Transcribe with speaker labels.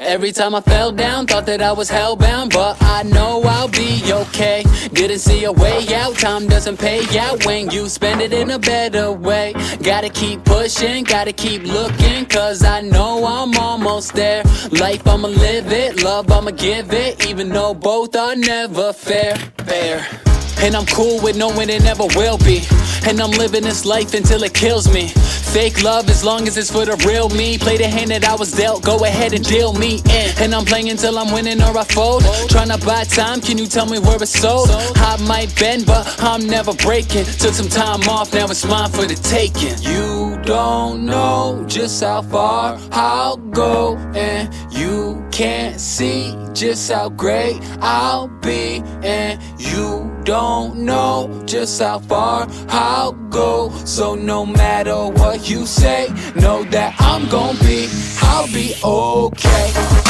Speaker 1: Every time I fell down, thought that I was hellbound, but I know I'll be okay. Didn't see a way out, time doesn't pay out when you spend it in a better way. Gotta keep pushing, gotta keep looking, cause I know I'm almost there. Life, I'ma live it, love, I'ma give it, even though both are never fair. And I'm cool with knowing it never will be, and I'm living this life until it kills me. Fake love as long as it's for the real me. Play the hand that I was dealt, go ahead and deal me in. And I'm playing till I'm winning or I fold. Tryna buy time, can you tell me where it's sold? I might bend, but I'm never breaking. Took some time off, now it's mine for the taking. You don't know just how far I'll go, and you can't see just how great I'll be. And you don't know just how far I'll go. So no matter what you say, know that I'll be okay.